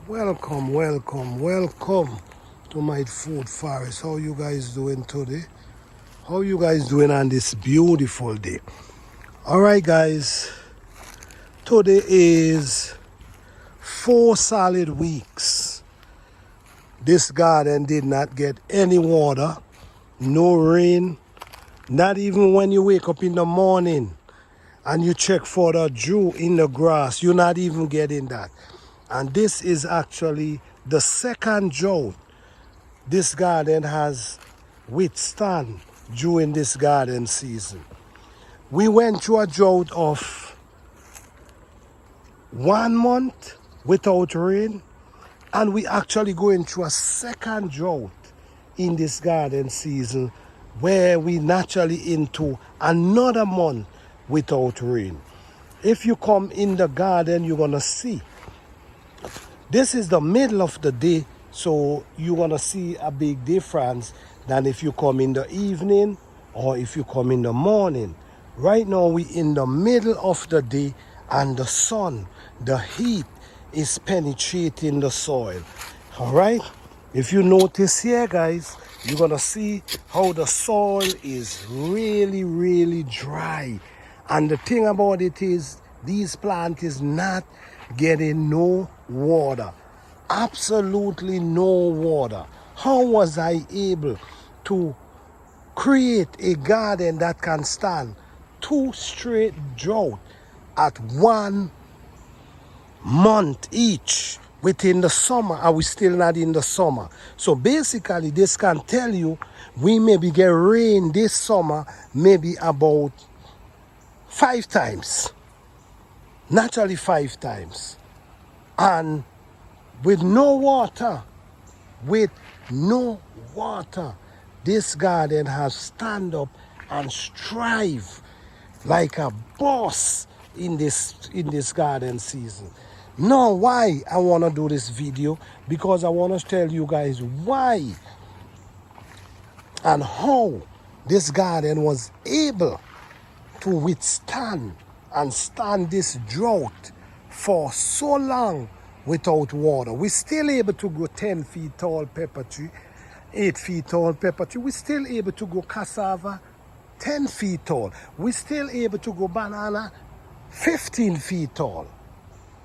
Welcome, welcome, welcome to my food forest. How you guys doing today? How you guys doing on this beautiful day? All right, guys. Today is 4 solid weeks. This garden did not get any water, no rain, not even when you wake up in the morning and you check for the dew in the grass. You're not even getting that. And this is actually the second drought this garden has withstand during this garden season. We went through a drought of 1 month without rain, and we actually going through a second drought in this garden season where we naturally into another month without rain. If you come in the garden, you're gonna see this is the middle of the day, so you're gonna see a big difference than if you come in the evening or if you come in the morning. Right now we in the middle of the day and the sun, the heat is penetrating the soil. All right, if you notice here, guys, you're gonna see how the soil is really dry. And the thing about it is these plants is not getting no water, absolutely no water. How was I able to create a garden that can stand 2 straight drought at 1 month each within the summer? Are we still not in the summer? So basically this can tell you we maybe get rain this summer maybe about 5 times, naturally 5 times, and with no water, this garden has stand up and strive like a boss in this garden season. Now, why I want to do this video? Because I want to tell you guys why and how this garden was able to withstand and stand this drought for so long without water. We're still able to grow 10 feet tall pepper tree, 8 feet tall pepper tree. We're still able to grow cassava 10 feet tall. We're still able to grow banana 15 feet tall.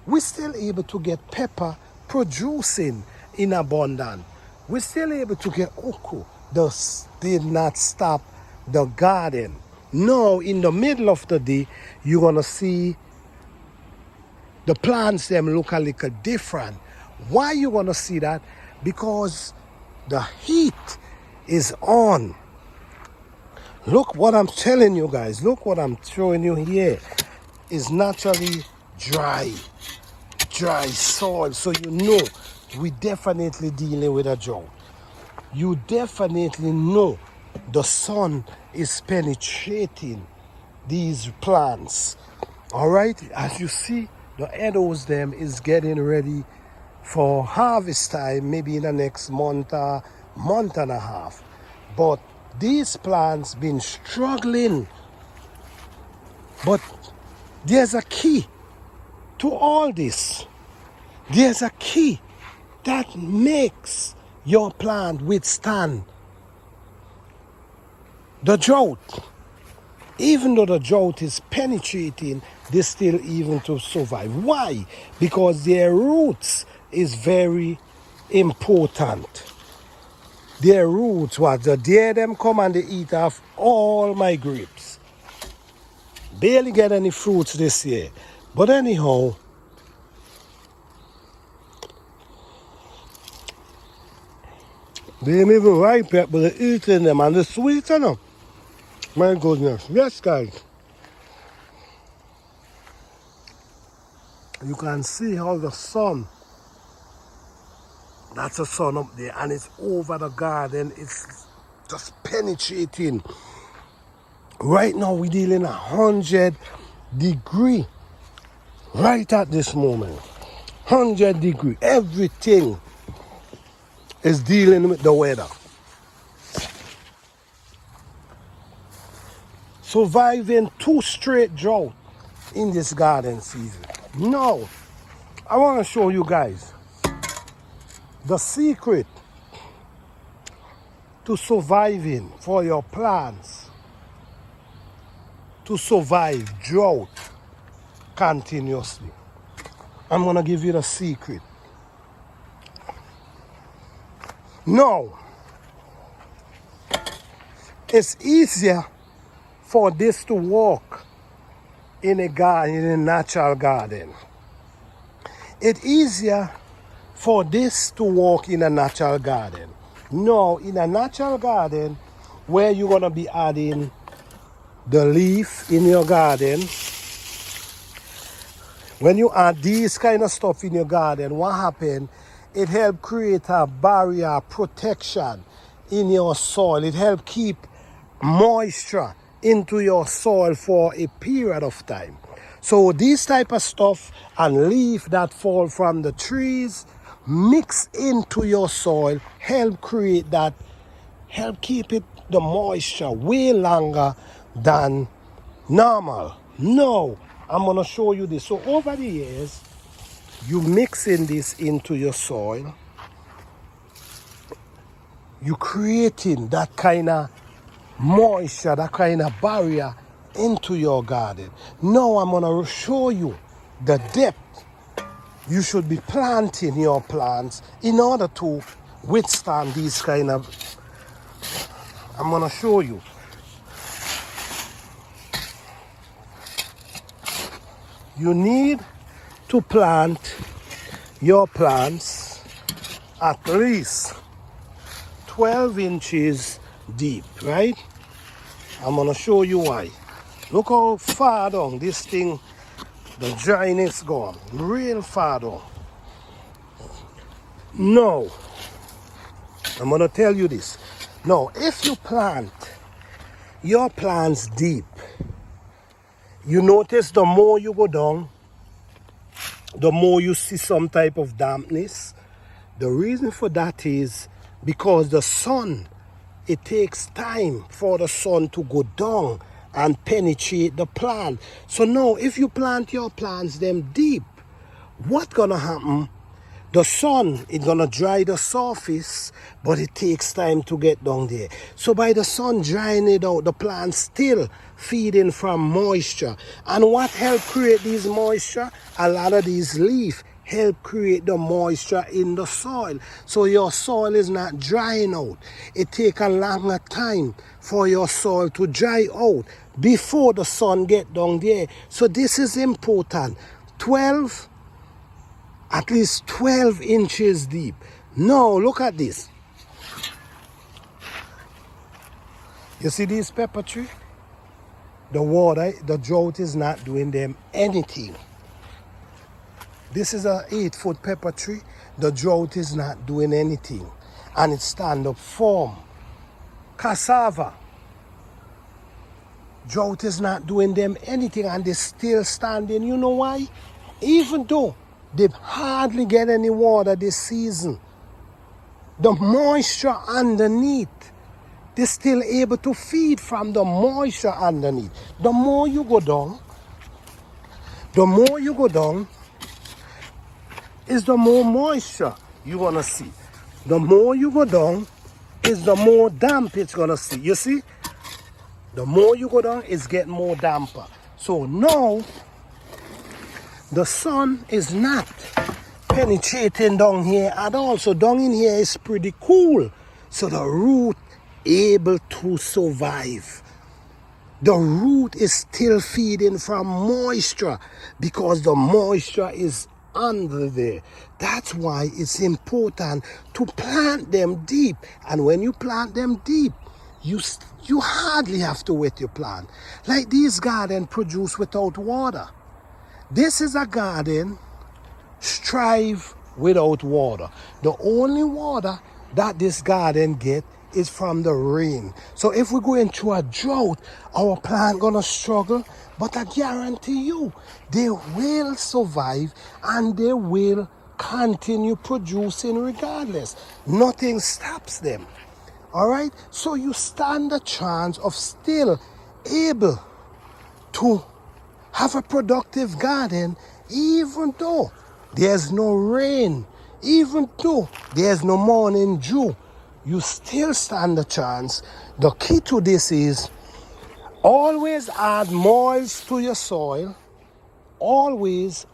We're still able to get pepper producing in abundance. We're still able to get okra. This did not stop the garden. Now, in the middle of the day, you're gonna see the plants them look a little different. Why you gonna see that? Because the heat is on. Look what I'm telling you guys. Look what I'm showing you here. Is naturally dry soil. So you know we definitely dealing with a drought. You definitely know the sun is penetrating these plants. All right, as you see, the meadows them is getting ready for harvest time, maybe in the next month and a half. But these plants been struggling. But there's a key to all this. There's a key that makes your plant withstand the drought. Even though the drought is penetrating, they still even to survive. Why? Because their roots is very important. Their roots, what? The deer them come and they eat off all my grapes. Barely get any fruits this year. But anyhow, they ain't even ripe yet, but they're eating them and they're sweet enough. My goodness. Yes, guys. You can see how the sun, that's the sun up there, and it's over the garden. It's just penetrating. Right now, we're dealing 100-degree right at this moment. 100-degree. Everything is dealing with the weather. Surviving 2 straight drought in this garden season. Now, I want to show you guys The secret to surviving for your plants to survive drought continuously. I'm going to give you the secret. Now, it's easier for this to work in a garden, in a natural garden. It's easier for this to work in a natural garden. No, in a natural garden, where you're going to be adding the leaf in your garden, when you add these kind of stuff in your garden, what happens? It helps create a barrier protection in your soil. It helps keep moisture into your soil for a period of time. So these type of stuff and leaf that fall from the trees mix into your soil, help create that, help keep it the moisture way longer than normal. Now, I'm going to show you this. So over the years, you mixing this into your soil, you creating that kind of moisture, that kind of barrier into your garden. Now I'm going to show you the depth you should be planting your plants in order to withstand these kind of, I'm going to show you. You need to plant your plants at least 12 inches deep, right? I'm going to show you why. Look how far down this thing, the dryness gone, real far down. Now, I'm going to tell you this. Now, if you plant your plants deep, you notice the more you go down, the more you see some type of dampness. The reason for that is because the sun, it takes time for the sun to go down and penetrate the plant. So now, if you plant your plants them deep, what's gonna happen? The sun is gonna dry the surface, but it takes time to get down there. So by the sun drying it out, the plants still feeding from moisture. And what help create these moisture? A lot of these leaves help create the moisture in the soil. So your soil is not drying out. It takes a longer time for your soil to dry out before the sun get down there. So this is important. At least 12 inches deep. Now look at this. You see these pepper tree? The water, the drought is not doing them anything. This is a 8-foot pepper tree. The drought is not doing anything. And it stand up firm. Cassava. Drought is not doing them anything and they still standing. You know why? Even though they hardly get any water this season, the moisture underneath, they're still able to feed from the moisture underneath. The more you go down, is the more moisture you're going to see. The more you go down, is the more damp it's going to see. You see? The more you go down, it's getting more damper. So now, the sun is not penetrating down here at all. So down in here is pretty cool. So the root able to survive. The root is still feeding from moisture because the moisture is under there. That's why it's important to plant them deep. And when you plant them deep, you hardly have to wet your plant. Like these gardens produce without water. This is a garden strive without water. The only water that this garden get is from the rain. So if we go into a drought, our plant gonna struggle, but I guarantee you, they will survive and they will continue producing regardless. Nothing stops them. All right? So you stand a chance of still able to have a productive garden even though there's no rain Even though there's no morning dew, you still stand a chance. The key to this is always add moist to your soil. Always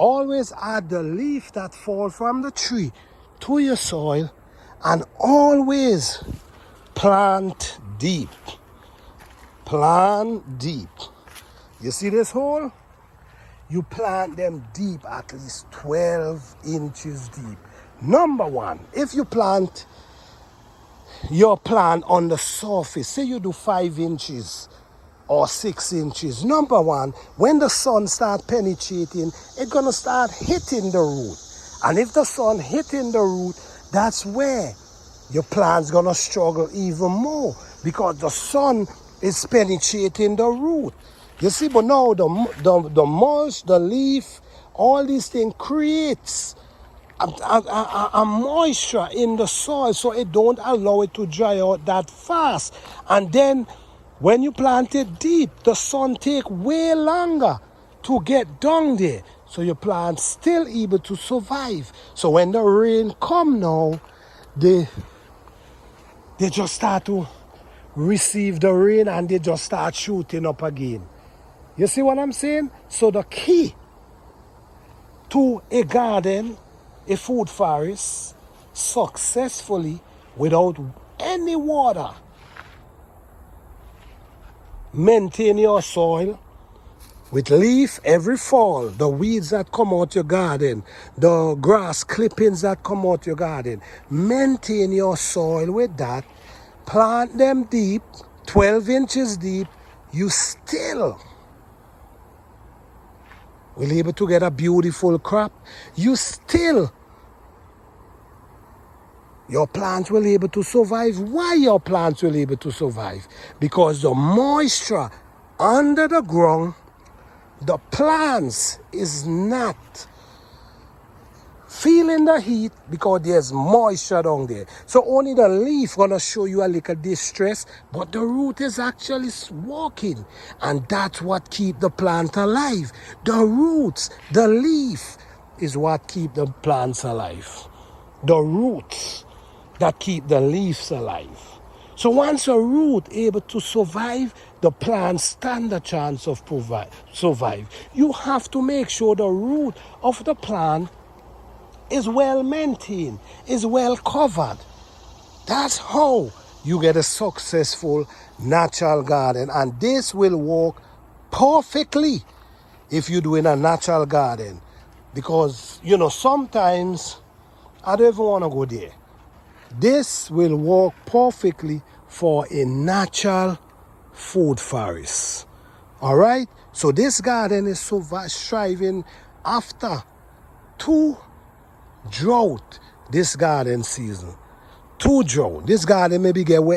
add the leaf that fall from the tree to your soil, and always plant deep. Plant deep. You see this hole? You plant them deep, at least 12 inches deep. Number one, if you plant your plant on the surface, say you do 5 inches or 6 inches. Number one, when the sun starts penetrating, it's gonna start hitting the root. And if the sun hitting the root, that's where your plant's gonna struggle even more, because the sun is penetrating the root. You see, but now the mulch, the leaf, all these things creates a moisture in the soil, so it don't allow it to dry out that fast. And then when you plant it deep, the sun take way longer to get down there, so your plant still able to survive. So when the rain come now, they just start to receive the rain and they just start shooting up again. You see what I'm saying? So the key to a garden, a food forest, successfully without any water, maintain your soil with leaf every fall, the weeds that come out your garden, the grass clippings that come out your garden. Maintain your soil with that. Plant them deep, 12 inches deep. You still will be able to get a beautiful crop. You still, your plants will be able to survive. Why your plants will be able to survive? Because the moisture under the ground, the plants is not feeling the heat because there's moisture down there. So only the leaf gonna show you a little distress, but the root is actually walking, and that's what keep the plant alive. The roots, the leaf is what keep the plants alive. The roots that keep the leaves alive. So once a root able to survive, the plant stand a chance of survive. You have to make sure the root of the plant is well maintained, is well covered. That's how you get a successful natural garden. And this will work perfectly if you're doing a natural garden. Because, sometimes I don't even want to go there. This will work perfectly for a natural food forest. All right? So this garden is striving after 2 drought this garden season. 2 drought. This garden maybe get wet